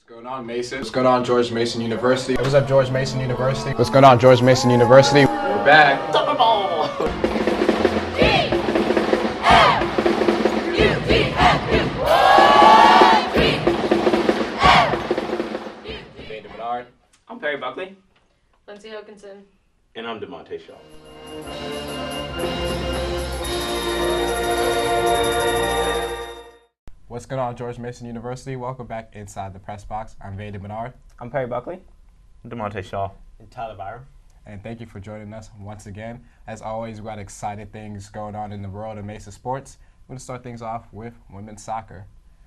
What's going on, Mason? What's going on, George Mason University? What's up, George Mason University? What's going on, George Mason University? We're back. Double ball! David Bernard. I'm Perry Buckley. Lindsay Hokinson. And I'm DeMonte Shaw. What's going on, George Mason University? Welcome back inside the press box. I'm David Bernard. I'm Perry Buckley. I'm DeMonte Shaw. And Tyler Byron. And thank you for joining us once again. As always, we've got exciting things going on in the world of Mesa sports. We're going to start things off with women's soccer.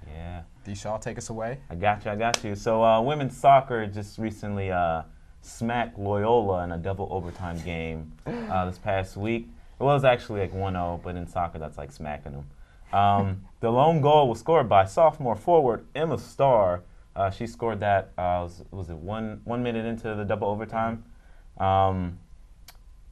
Yeah. D. Shaw, take us away. I got you. So women's soccer just recently smacked Loyola in a double overtime game this past week. It was actually like 1-0, but in soccer that's like smacking them. The lone goal was scored by sophomore forward Emma Starr. She scored that, was it one minute into the double overtime?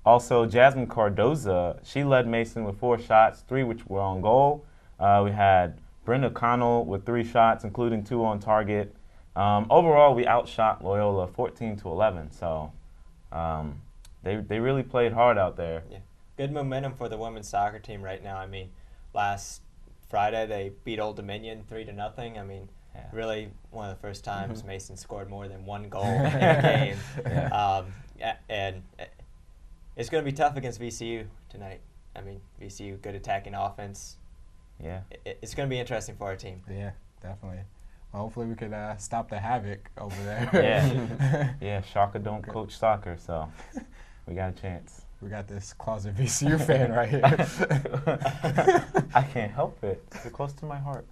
Also, Jasmine Cardoza, she led Mason with 4 shots, 3 which were on goal. We had Brenda Connell with 3 shots, including 2 on target. Overall, we outshot Loyola 14-11, so they really played hard out there. Yeah, good momentum for the women's soccer team right now. I mean, last Friday they beat Old Dominion 3-0. I mean, really one of the first times Mason scored more than 1 goal in a game. And it's going to be tough against VCU tonight. I mean, VCU, good attacking offense. Yeah, it's going to be interesting for our team. Yeah, definitely. Well, hopefully we could stop the havoc over there. Yeah, Shaka don't coach soccer, so we got a chance. We got this closet VCU fan right here. I can't help it. It's close to my heart.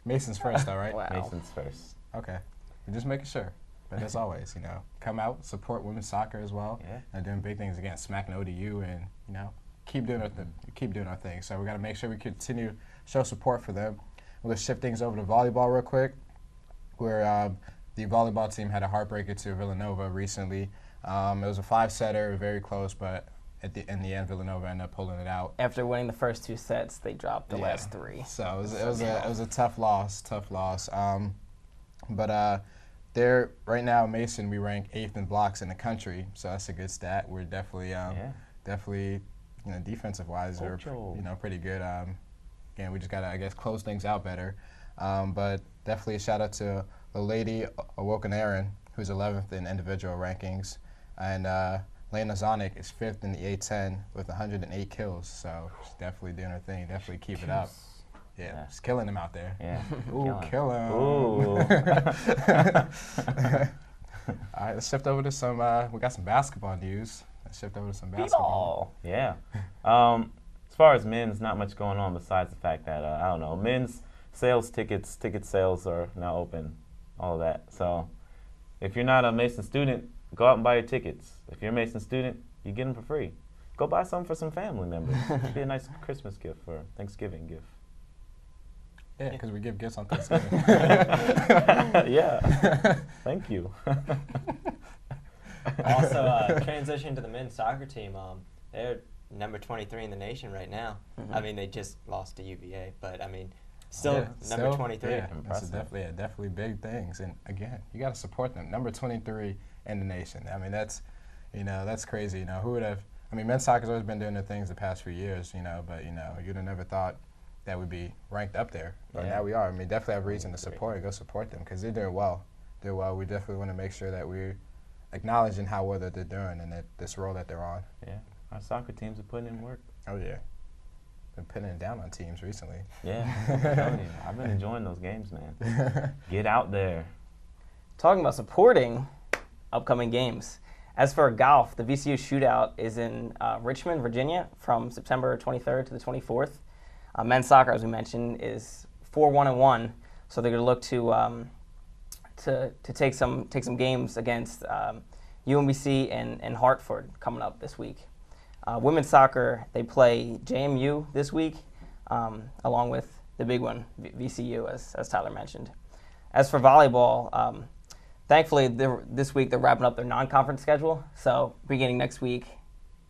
Mason's first, though, right? Wow. Mason's first. Okay. We're just making sure. But as always, come out, support women's soccer as well. Yeah. And doing big things against smacking ODU and, keep doing our thing. So we got to make sure we continue to show support for them. We're going to shift things over to volleyball real quick, where the volleyball team had a heartbreaker to Villanova recently. It was a 5-setter, very close, but in the end, Villanova ended up pulling it out. After winning the first 2 sets, they dropped the last 3. So it was a tough loss. But they're right now, Mason, we rank 8th in blocks in the country, so that's a good stat. We're definitely defensive wise, they're pretty good. Again, we just gotta, I guess, close things out better. But definitely a shout out to the lady Awoken-Aaron, who's 11th in individual rankings, and Lena Zonic is 5th in the A10 with 108 kills. So she's definitely doing her thing. Definitely keep it up. Yeah, she's killing them out there. Yeah. Ooh, kill him. Ooh. All right, let's shift over to some. We got some basketball news. Let's shift over to some basketball. Yeah. As far as men's, not much going on besides the fact that men's ticket sales are now open, all of that. So if you're not a Mason student, go out and buy your tickets. If you're a Mason student, you get them for free. Go buy some for some family members. It'd be a nice Christmas gift or Thanksgiving gift. Yeah, because we give gifts on Thanksgiving. Yeah. Thank you. Also, transition to the men's soccer team. They're number 23 in the nation right now. I mean, they just lost to UVA, but I mean, still number 23. Yeah, that's definitely big things. And again, you got to support them. Number 23 in the nation. I mean, that's crazy. Who would have? I mean, men's soccer's always been doing their things the past few years. But you'd have never thought that would be ranked up there. But now we are. I mean, definitely have reason to support it. Go support them because they're doing well. We definitely want to make sure that we're acknowledging how well that they're doing and that this role that they're on. Yeah, our soccer teams are putting in work. Oh yeah, been pinning it down on teams recently. Yeah, I'm telling you, I've been enjoying those games, man. Get out there. Talking about supporting upcoming games. As for golf, the VCU shootout is in Richmond, Virginia, from September 23rd to the 24th. Men's soccer, as we mentioned, is 4-1-1, so they're going to look to take some games against UMBC and Hartford coming up this week. Women's soccer, they play JMU this week, along with the big one, VCU, as Tyler mentioned. As for volleyball, thankfully this week they're wrapping up their non-conference schedule, so beginning next week,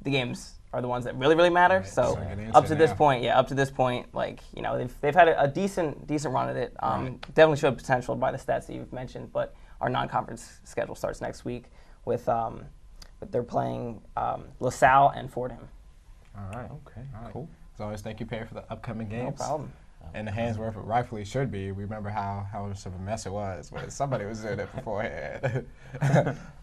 the games are the ones that really, really matter. Right, So so get into up to it this now. point, up to this point, like, you know, they've had a decent run at it. Definitely showed potential by the stats that you've mentioned, but our non-conference schedule starts next week with they're playing LaSalle and Fordham. All right. Okay, All right. cool. As always, thank you, Perry, for the upcoming No games. problem. And the hands where it rightfully should be. We remember how much of a mess it was, but somebody was doing it beforehand.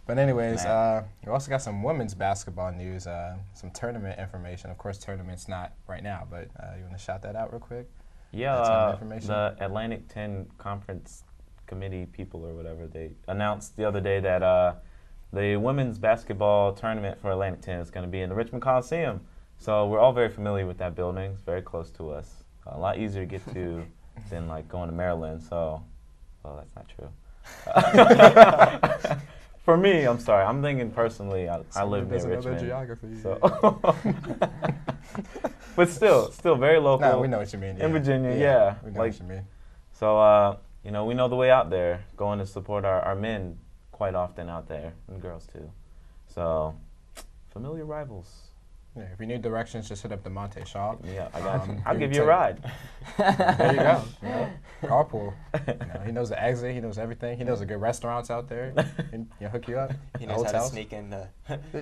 But anyways, we also got some women's basketball news, some tournament information. Of course, tournament's not right now, but you want to shout that out real quick? Yeah, information? the Atlantic 10 Conference Committee people or whatever, they announced the other day that the women's basketball tournament for Atlantic 10 is going to be in the Richmond Coliseum. So we're all very familiar with that building. It's very close to us. A lot easier to get to than like going to Maryland. So, well, that's not true. For me, I'm sorry. I'm thinking personally. I live near Richmond. Geography. So, but still very local. No, we know what you mean. In Virginia, yeah. We know Like, what you mean. so, you know, we know the way out there, going to support our men quite often out there, and girls too. So, familiar rivals. Yeah, if you need directions, just hit up the Monte shop. Yeah, I got you. I'll you give you a take- ride. There you go. You know, carpool. You know, he knows the exit. He knows everything. He knows the good restaurants out there. He'll hook you up. He The knows how to hotels. sneak in the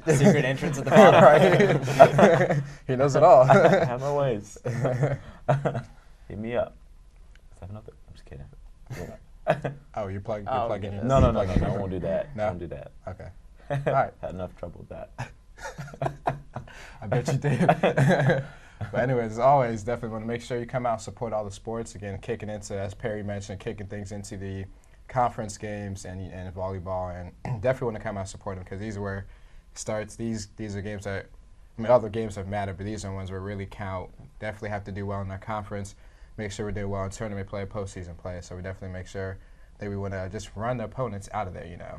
secret entrance at the bottom. Right. He knows it all. I have my ways. Hit me up. 7 up. I'm just kidding. Oh, you're plugging Oh, in. goodness. No, you're plugging in. I won't do that. No? Don't do that. Okay. All right. Had enough trouble with that. I bet you did. But anyways, as always, definitely want to make sure you come out and support all the sports. Again, kicking into, as Perry mentioned, kicking things into the conference games and volleyball. And definitely want to come out and support them because these are where it starts. These are games that, I mean, other games have mattered, but these are ones where really count. Definitely have to do well in our conference. Make sure we're doing well in tournament play, postseason play. So we definitely make sure that we want to just run the opponents out of there, you know,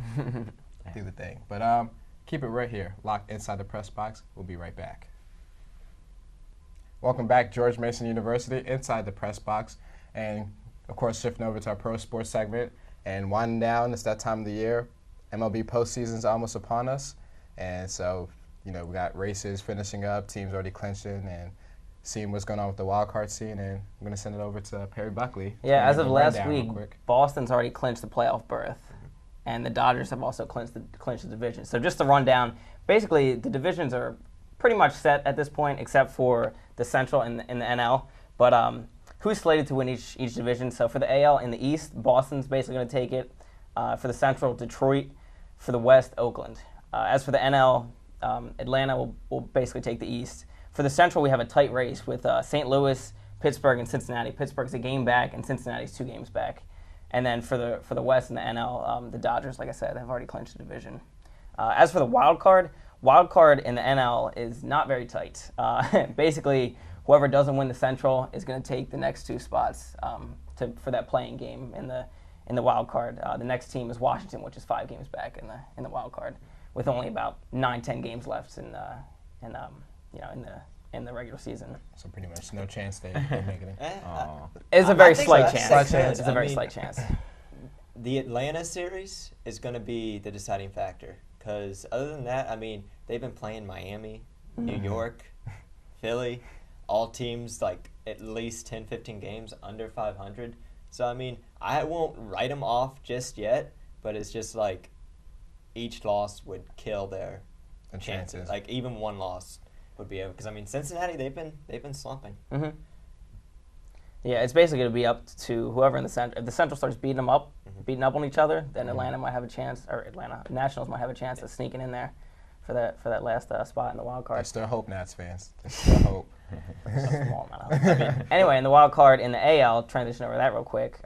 do the thing. But keep it right here, locked inside the press box. We'll be right back. Welcome back, George Mason University, inside the press box. And, of course, shifting over to our pro sports segment and winding down. It's that time of the year. MLB postseason's almost upon us. And so, you know, we got races finishing up, teams already clinching, and seeing what's going on with the wild card scene. And I'm going to send it over to Perry Buckley. Yeah, as of last Rundown real week, quick. Boston's already clinched the playoff berth, and the Dodgers have also clinched the division. So just to run down, basically the divisions are pretty much set at this point, except for the Central and the NL. But who's slated to win each division? So for the AL in the East, Boston's basically going to take it. For the Central, Detroit. For the West, Oakland. As for the NL, Atlanta will basically take the East. For the Central, we have a tight race with St. Louis, Pittsburgh, and Cincinnati. Pittsburgh's a game back, and Cincinnati's 2 games back. And then for the West and the NL, the Dodgers, like I said, have already clinched the division. As for the wild card in the NL is not very tight. Basically, whoever doesn't win the Central is going to take the next 2 spots for that playing game in the wild card. The next team is Washington, which is 5 games back in the wild card, with only about 9-10 games left in the regular season. So pretty much no chance they make it in. It's a very I think slight so. chance. Slight chance. It's a very I mean, slight chance. The Atlanta series is going to be the deciding factor because other than that, I mean, they've been playing Miami, New York, Philly, all teams like at least 10, 15 games under 500. So, I mean, I won't write them off just yet, but it's just like each loss would kill their The chances. Like even one loss would be over. Because, I mean, Cincinnati, they've been slumping. Mm-hmm. Yeah, it's basically going to be up to whoever in the Central. If the Central starts beating up on each other, then Atlanta might have a chance, or Atlanta Nationals might have a chance of sneaking in there for that last spot in the wild I card. still hope, Nats fans. I still hope. Small amount of hope. Anyway, in the wild card in the AL, transition over that real quick.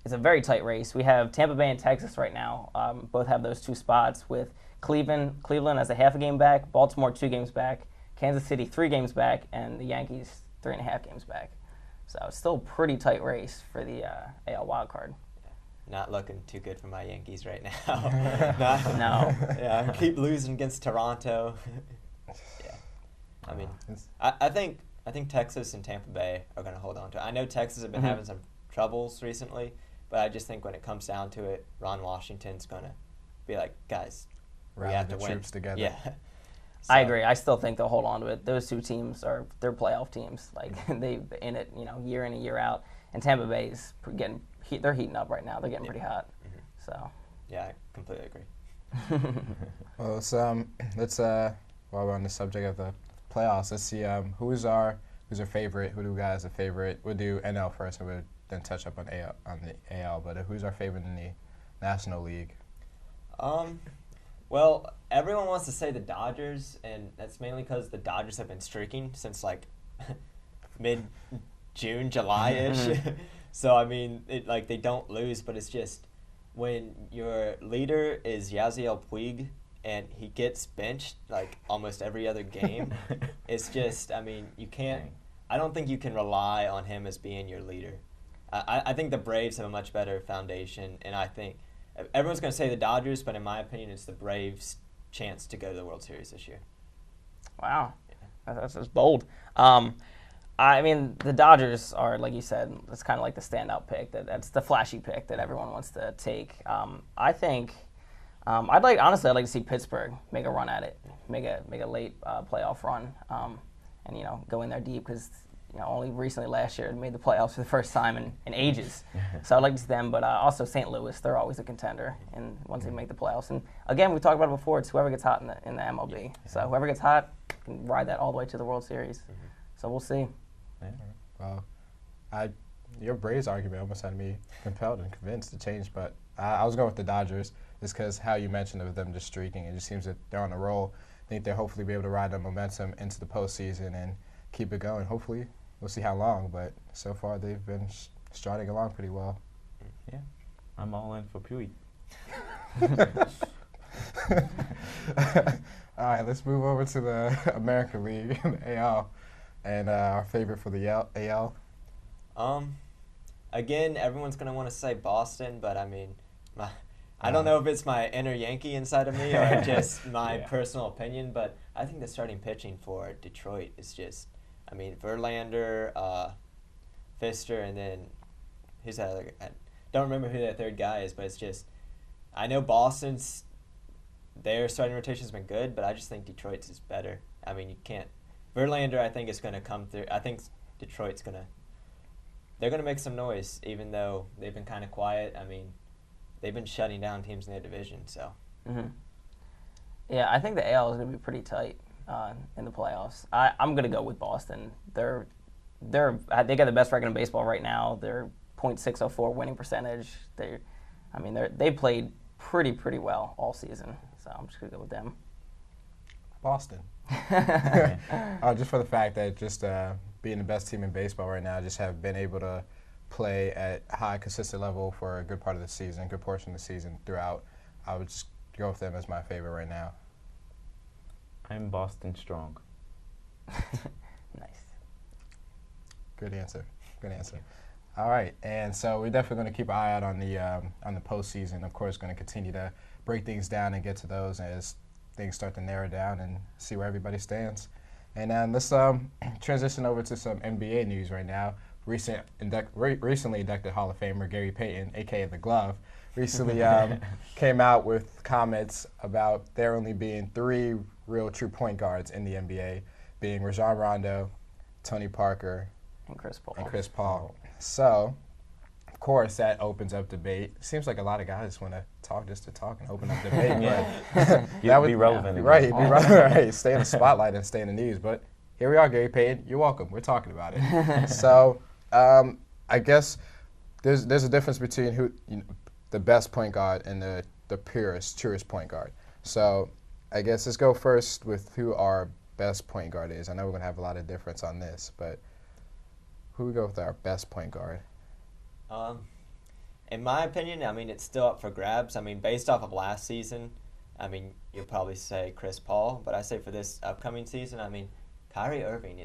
It's a very tight race. We have Tampa Bay and Texas right now. Both have those 2 spots with Cleveland as a half a game back, Baltimore 2 games back, Kansas City 3 games back, and the Yankees 3.5 games back. So it's still a pretty tight race for the AL wild card. Not looking too good for my Yankees right now. No. Yeah, keep losing against Toronto. Yeah, I mean, I think Texas and Tampa Bay are going to hold on to it. I know Texas have been having some troubles recently, but I just think when it comes down to it, Ron Washington's going to be like, guys, we Rally have the to win. troops together. Yeah. So, I agree. I still think they'll hold on to it. Those two teams they're playoff teams. Like they in it, year in and year out. And Tampa Bay is they're heating up right now. They're getting pretty hot. Mm-hmm. So. Yeah, I completely agree. Well, let's while we're on the subject of the playoffs, let's see who's our favorite. Who do we got as a favorite? We'll do NL first, and we'll then touch up on the AL. But who's our favorite in the National League? Well, everyone wants to say the Dodgers, and that's mainly because the Dodgers have been streaking since like mid-June, July-ish. So I mean, they don't lose, but it's just when your leader is Yasiel Puig and he gets benched like almost every other game, it's just, I mean, you can't. I don't think you can rely on him as being your leader. I think the Braves have a much better foundation, and I think everyone's going to say the Dodgers, but in my opinion, it's the Braves' chance to go to the World Series this year. Wow, that's bold. I mean, the Dodgers are, like you said, it's kind of like the standout pick. That's the flashy pick that everyone wants to take. I think I'd like to see Pittsburgh make a run at it, make a late playoff run, and go in there deep because only recently last year made the playoffs for the first time in ages. So I'd like to see them, but also St. Louis, they're always a contender, and once they make the playoffs, and again we talked about it before, it's whoever gets hot in the MLB. So whoever gets hot can ride that all the way to the World Series. So we'll see. Yeah. Well, your Braves argument almost had me compelled and convinced to change, but I was going with the Dodgers just because how you mentioned of them just streaking. It just seems that they're on a roll. I think they'll hopefully be able to ride the momentum into the postseason and keep it going. Hopefully, we'll see how long, but so far they've been striding along pretty well. Yeah, I'm all in for Puig. All right, let's move over to the American League, the AL. And our favorite for the AL? Again, everyone's going to want to say Boston, but I mean, I don't know if it's my inner Yankee inside of me or just my personal opinion, but I think the starting pitching for Detroit is just, I mean, Verlander, Pfister, and then who's that other guy? I don't remember who that third guy is, but it's just, I know Boston's, their starting rotation's been good, but I just think Detroit's is better. I mean, you can't. Verlander, I think, is going to come through. I think Detroit's they're going to make some noise, even though they've been kind of quiet. I mean, they've been shutting down teams in their division, so. Mm-hmm. Yeah, I think the AL is going to be pretty tight in the playoffs. I'm going to go with Boston. They got the best record in baseball right now. They're .604 winning percentage. They played pretty well all season, so I'm just going to go with them. Boston. Just for the fact that just being the best team in baseball right now, just have been able to play at high, consistent level for a good part of the season, good portion of the season throughout. I would just go with them as my favorite right now. I'm Boston strong. Nice. Good answer. Good answer. All right, and so we're definitely going to keep an eye out on the postseason. Of course, going to continue to break things down and get to those as things start to narrow down and see where everybody stands. And then let's transition over to some NBA news right now. Recently inducted Hall of Famer Gary Payton, a.k.a. The Glove, recently came out with comments about there only being 3 real true point guards in the NBA, being Rajon Rondo, Tony Parker, and Chris Paul. So, of course, that opens up debate. Seems like a lot of guys want to talk just to talk and open up debate. But that would be relevant. Right, right. Stay in the spotlight and stay in the news. But here we are, Gary Payton. You're welcome. We're talking about it. So, I guess there's a difference between the best point guard and the truest point guard. So, I guess let's go first with who our best point guard is. I know we're going to have a lot of difference on this, but who we go with our best point guard? In my opinion, I mean, it's still up for grabs. I mean, based off of last season, I mean, you'll probably say Chris Paul, but I say for this upcoming season, I mean, Kyrie Irving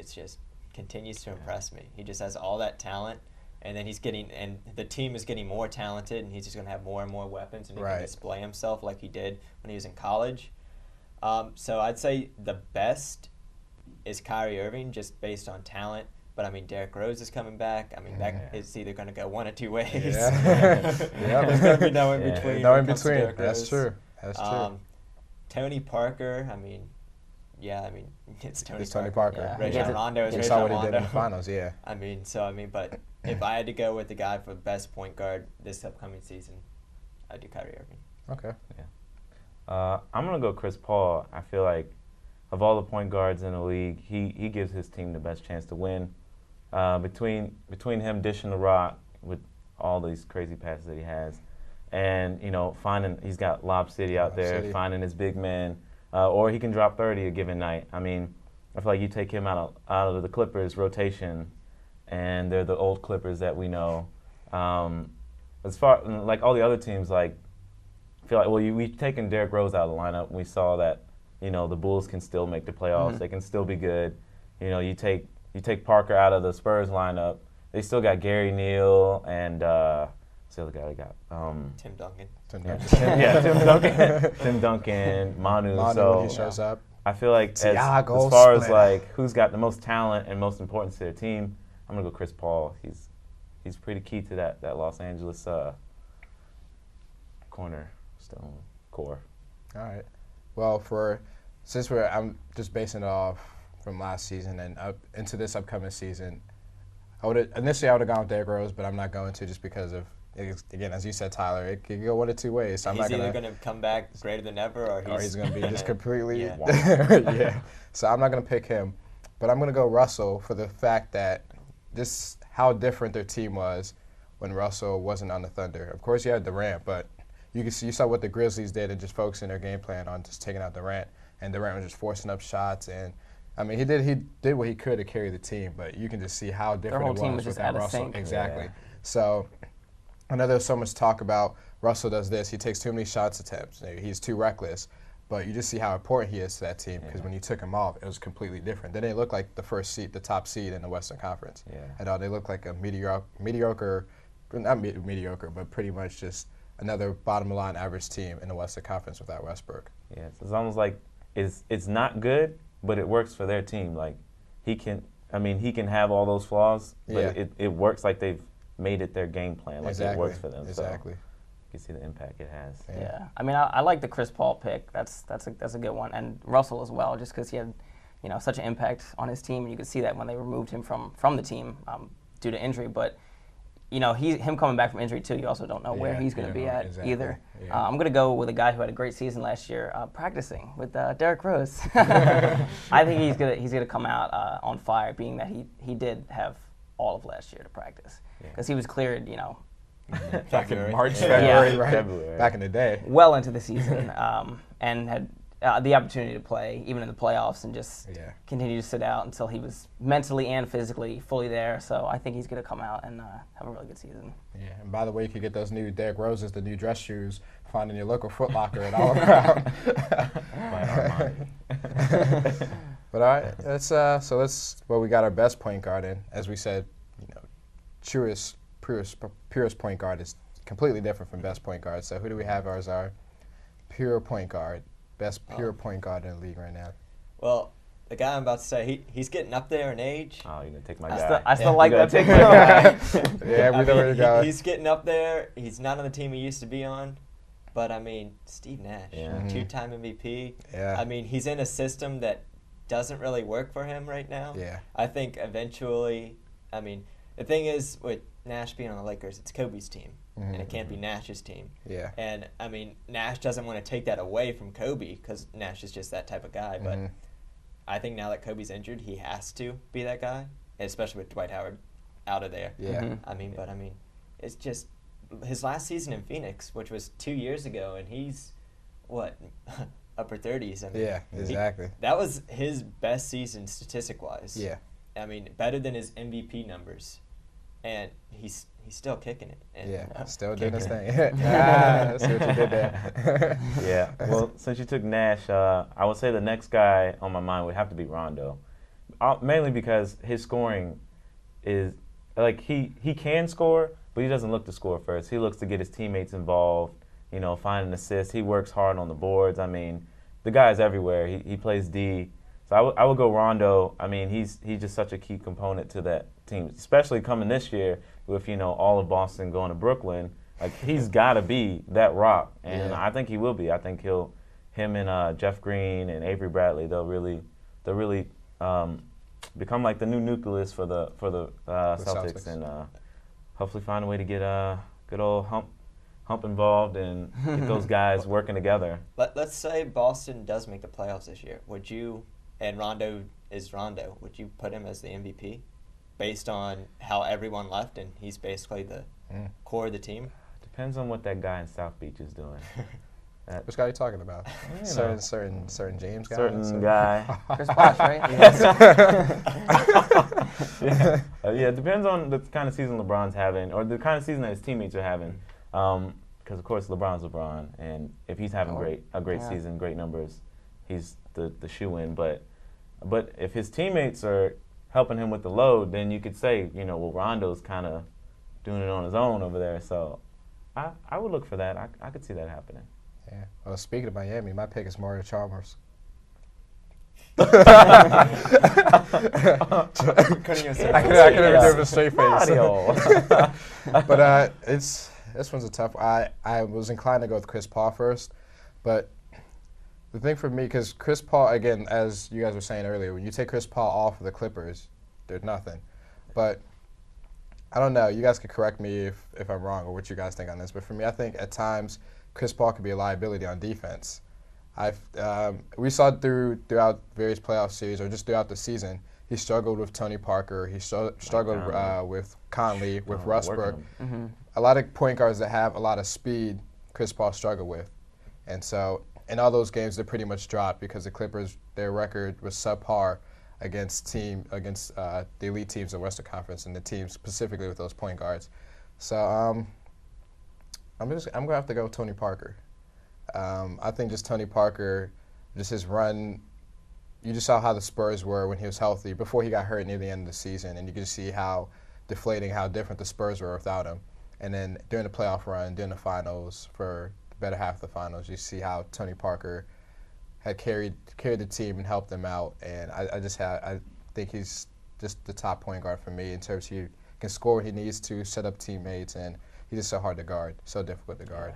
continues to impress me. He just has all that talent, and then and the team is getting more talented, and he's just going to have more and more weapons, and he can display himself like he did when he was in college. So I'd say the best is Kyrie Irving, just based on talent. But, I mean, Derrick Rose is coming back. I mean, that is either going to go one or two ways. Yeah. There's going to be no in between. No in between. That's true. That's true. Tony Parker, I mean, yeah, I mean, it's Tony Tony Parker. Parker. Yeah. Rajon Rondo is You Rajon saw what he Rondo. did in the finals, yeah. But if I had to go with the guy for best point guard this upcoming season, I'd do Kyrie Irving. Okay. I'm going to go Chris Paul. I feel like of all the point guards in the league, he gives his team the best chance to win. Between him dishing the rock with all these crazy passes that he has, and he's got Lob City out there, finding his big man, or he can drop 30 a given night. I mean, I feel like you take him out of the Clippers rotation, and they're the old Clippers that we know. As far like all the other teams, like I feel like we've taken Derrick Rose out of the lineup. We saw that the Bulls can still make the playoffs. Mm-hmm. They can still be good. You take Parker out of the Spurs lineup. They still got Gary Neal and what's the other guy they got? Tim Duncan. Tim Duncan. Tim Duncan, Manu. So when he shows up. I feel like as Tiago far as Splitter. like who's got the most talent and most importance to their team, I'm gonna go Chris Paul. He's pretty key to that Los Angeles cornerstone core. All right. Well, I'm just basing it off from last season and up into this upcoming season. I would have gone with Derrick Rose, but I'm not going to just because of, again, as you said, Tyler, it could go one of two ways. So I'm He's not either going to come back greater than ever, or he's going to be just completely Yeah. yeah. So I'm not going to pick him, but I'm going to go Russell for the fact that just how different their team was when Russell wasn't on the Thunder. Of course, you had Durant, but you saw what the Grizzlies did and just focusing their game plan on just taking out Durant, and Durant was just forcing up shots. And I mean, he did what he could to carry the team, but you can just see how different whole it team was was just without out of Russell. sync. Exactly. Yeah. So I know there's so much talk about Russell does this. He takes too many shots attempts. He's too reckless. But you just see how important he is to that team because when you took him off, it was completely different. They didn't look like the top seed in the Western Conference at all. They looked like a mediocre, not mediocre, but pretty much just another bottom-of-the-line average team in the Western Conference without Westbrook. Yeah, it's almost like it's not good, but it works for their team. Like he can have all those flaws, but it works like they've made it their game plan. Like it works for them. Exactly. So you can see the impact it has. Yeah. I mean, I like the Chris Paul pick. That's a good one, and Russell as well, just because he had such an impact on his team. You could see that when they removed him from the team due to injury, but. Him coming back from injury too. You also don't know where he's going to be at either. Yeah. I'm going to go with a guy who had a great season last year, practicing with Derrick Rose. I think he's gonna come out on fire, being that he did have all of last year to practice because he was cleared, Back in March, February, right? February. Back in the day. well into the season, and had the opportunity to play even in the playoffs and just continue to sit out until he was mentally and physically fully there. So I think he's going to come out and have a really good season. Yeah, and by the way, you can get those new Derrick Roses, the new dress shoes, found in your local Foot Locker and all around. But all right, let's we got our best point guard in. As we said, purest point guard is completely different from best point guard. So who do we have as our pure point guard? Best pure point guard in the league right now. Well, the guy I'm about to say, he's getting up there in age. Oh, you're gonna take my guy. I still like that pick. Yeah, we know where to go. He's getting up there. He's not on the team he used to be on. But, I mean, Steve Nash, two-time MVP. Yeah. I mean, he's in a system that doesn't really work for him right now. Yeah. I think eventually, the thing is with Nash being on the Lakers, it's Kobe's team. And it can't be Nash's team. Yeah. And, Nash doesn't want to take that away from Kobe because Nash is just that type of guy. But I think now that Kobe's injured, he has to be that guy, especially with Dwight Howard out of there. Yeah. It's just his last season in Phoenix, which was 2 years ago, and he's, upper 30s. Yeah, exactly. That was his best season statistic-wise. Yeah. Better than his MVP numbers. And he's still kicking it. And still doing his thing. I see what you did there. Yeah. Well, since you took Nash, I would say the next guy on my mind would have to be Rondo, mainly because his scoring is like he can score, but he doesn't look to score first. He looks to get his teammates involved, find an assist. He works hard on the boards. I mean, the guy's everywhere. He plays D. So I would go Rondo. I mean, he's just such a key component to that team, especially coming this year with, all of Boston going to Brooklyn. Like, he's got to be that rock, and I think he will be. I think him and Jeff Green and Avery Bradley, they'll really to really become like the new nucleus for the Celtics, Celtics. and hopefully find a way to get good old Hump involved and get those guys working together. Let's say Boston does make the playoffs this year. Would you, and Rondo is Rondo, would you put him as the MVP based on how everyone left and he's basically the core of the team? Depends on what that guy in South Beach is doing. Which guy are you talking about? Certain James guy? Certain guy. Chris Bosh, right? Yeah, it depends on the kind of season LeBron's having, or the kind of season that his teammates are having. Because of course LeBron's LeBron, and if he's having a great season, great numbers, he's the shoe-in. But if his teammates are helping him with the load, then you could say, well, Rondo's kind of doing it on his own over there. So I would look for that. I could see that happening. Yeah. Well, speaking of Miami, my pick is Mario Chalmers. Couldn't even say I could never do it with a straight face. Mario. But this one's a tough. I was inclined to go with Chris Paul first, but the thing for me, because Chris Paul, again, as you guys were saying earlier, when you take Chris Paul off of the Clippers, there's nothing. But I don't know. You guys could correct me if I'm wrong or what you guys think on this. But for me, I think at times Chris Paul could be a liability on defense. We saw throughout various playoff series or just throughout the season, he struggled with Tony Parker. He struggled with Conley, with Westbrook. Mm-hmm. A lot of point guards that have a lot of speed, Chris Paul struggled with. And so in all those games, they pretty much dropped because the Clippers, their record was subpar against the elite teams in the Western Conference and the teams specifically with those point guards. So I'm going to have to go with Tony Parker. I think just Tony Parker, just his run, you just saw how the Spurs were when he was healthy before he got hurt near the end of the season, and you can see how deflating, how different the Spurs were without him. And then during the playoff run, during the finals, for the better half of the finals, you see how Tony Parker had carried the team and helped them out. And I think he's just the top point guard for me in terms of he can score what he needs to, set up teammates, and he's just so hard to guard, so difficult to guard.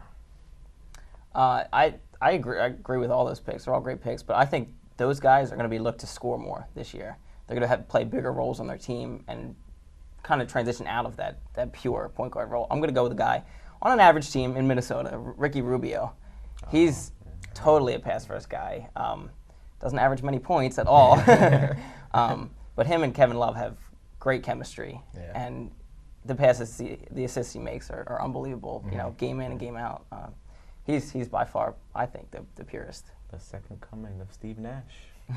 I agree. I agree with all those picks. They're all great picks, but I think those guys are going to be looked to score more this year. They're going to have to play bigger roles on their team and kind of transition out of that pure point guard role. I'm going to go with a guy on an average team in Minnesota, Ricky Rubio. He's totally a pass-first guy. Doesn't average many points at all. But him and Kevin Love have great chemistry, and the passes, the assists he makes are unbelievable. Mm-hmm. Game in and game out. He's by far, I think, the purest. The second coming of Steve Nash.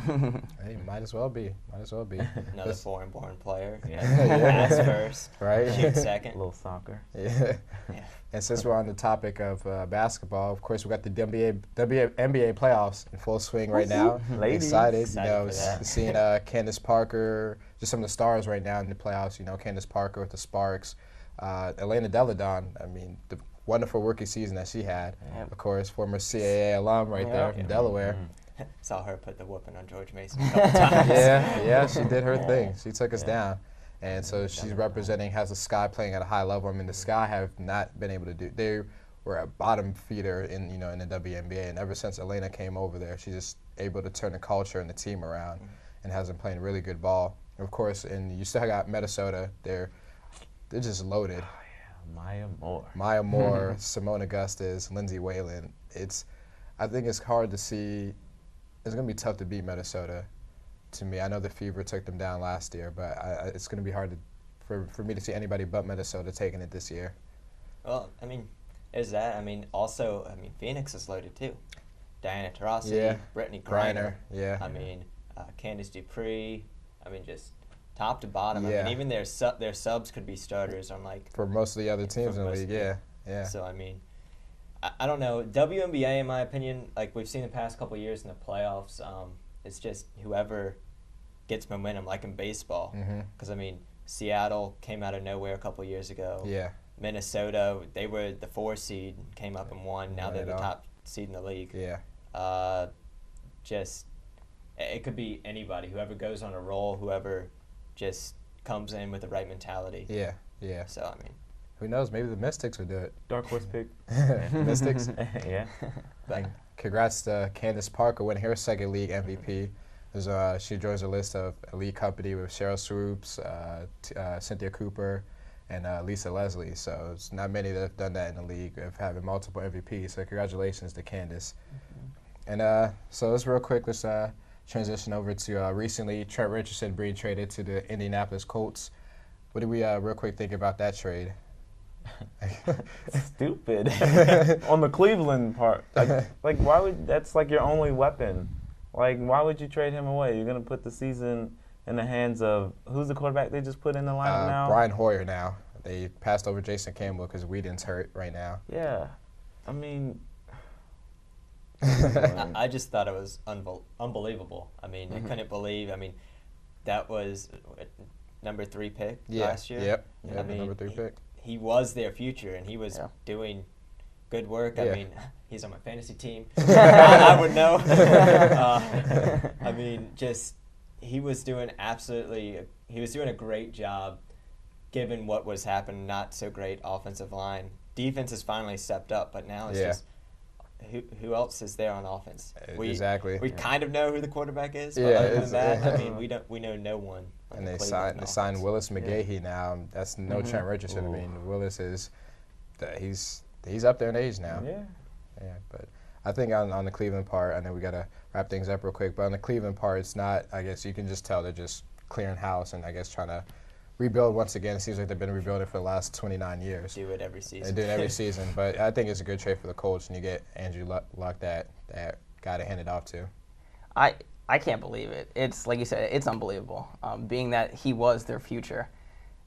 Hey, might as well be. Another foreign-born player. Yeah. Pass first. Right. Shoot second. A little soccer. Yeah. Yeah. And since we're on the topic of basketball, of course, we got the NBA playoffs in full swing right now. Ladies. Excited For that. seeing Candace Parker, just some of the stars right now in the playoffs. Candace Parker with the Sparks, Elena Deladon. I mean, the wonderful rookie season that she had. Yep. Of course, former CAA alum right there from Delaware. Saw her put the whooping on George Mason a couple times. Yeah, she did her thing. She took us down. And so she's representing, has the Sky playing at a high level. I mean, the Sky have not been able to do, they were a bottom feeder in the WNBA. And ever since Elena came over there, she's just able to turn the culture and the team around and has been playing really good ball. And of course, and you still got Minnesota. They're just loaded. Maya Moore, Simone Augustus, Lindsay Whalen. I think it's hard to see. It's going to be tough to beat Minnesota. To me, I know the Fever took them down last year, but it's going to be hard for me to see anybody but Minnesota taking it this year. Well, I mean, there's that. I mean, also, Phoenix is loaded too. Diana Taurasi, Brittany Griner. Yeah. I mean, Candace Dupree. I mean, just top to bottom. Yeah. I mean, even their subs could be starters on For most of the other teams in the league, yeah. So, I mean, I don't know. WNBA, in my opinion, like we've seen the past couple of years in the playoffs, it's just whoever gets momentum, like in baseball. Because, I mean, Seattle came out of nowhere a couple of years ago. Yeah. Minnesota, they were the 4 seed, came up and won. Now they're the top seed in the league. Yeah. It could be anybody. Whoever goes on a roll, whoever just comes in with the right mentality. Yeah. So, I mean. Who knows? Maybe the Mystics will do it. Dark horse pick. Mystics. Yeah. And congrats to Candace Parker winning her second league MVP. She joins a list of elite company with Cheryl Swoops, Cynthia Cooper, and Lisa Leslie. So it's not many that have done that in the league of having multiple MVPs. So congratulations to Candace. And so let's real quick, let's transition over to recently Trent Richardson being traded to the Indianapolis Colts. What do we real quick think about that trade? Stupid. On the Cleveland part, like why would that's like your only weapon? Like why would you trade him away? You're gonna put the season in the hands of who's the quarterback they just put in the lineup now? Brian Hoyer now. They passed over Jason Campbell because Whedon's hurt right now. Yeah, I mean. I just thought it was unbelievable. I mean, I couldn't believe. I mean, that was number 3 pick last year. Yep. I mean, number 3 pick. He was their future, and he was doing good work. Yeah. I mean, he's on my fantasy team. I would know. I mean, just he was doing a great job given what was happening. Not so great offensive line. Defense has finally stepped up, but now it's just who else is there on offense? Exactly. We kind of know who the quarterback is, but other than that, I mean, we know no one. And they signed Willis McGahee now. That's no Trent Richardson. I mean, Willis is he's up there in age now. Yeah. But I think on the Cleveland part, I know we got to wrap things up real quick, but on the Cleveland part, it's not, I guess you can just tell they're just clearing house and I guess trying to rebuild once again. It seems like they've been rebuilding for the last 29 years. Do it every season. They do it every season, but I think it's a good trade for the Colts, and you get Andrew Luck that guy to hand it off to. I can't believe it. It's like you said, it's unbelievable. Being that he was their future,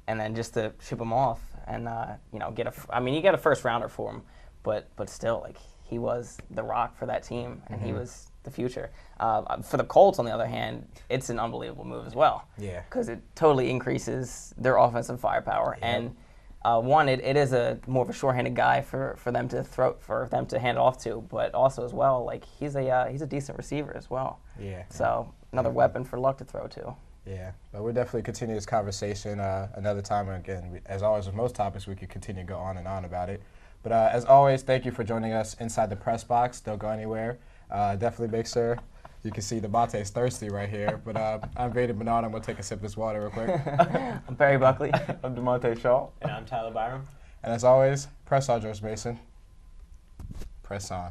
and then just to ship him off and get you get a first rounder for him, but still, like, he was the rock for that team, and he was the future. For the Colts, on the other hand, it's an unbelievable move as well. Yeah. Because it totally increases their offensive firepower, and it is a more of a short-handed guy for them to hand off to, but also as well, like he's a decent receiver as well. Yeah. So another weapon for Luck to throw to. Yeah, but we'll definitely continue this conversation another time. And again, as always with most topics, we could continue to go on and on about it. But as always, thank you for joining us inside the press box. Don't go anywhere. Definitely make sure you can see DeMonte's thirsty right here. But I'm Vader Bernard. I'm going to take a sip of this water real quick. I'm Barry Buckley. I'm DeMonte Shaw. And I'm Tyler Byram. And as always, press on, George Mason. Press on.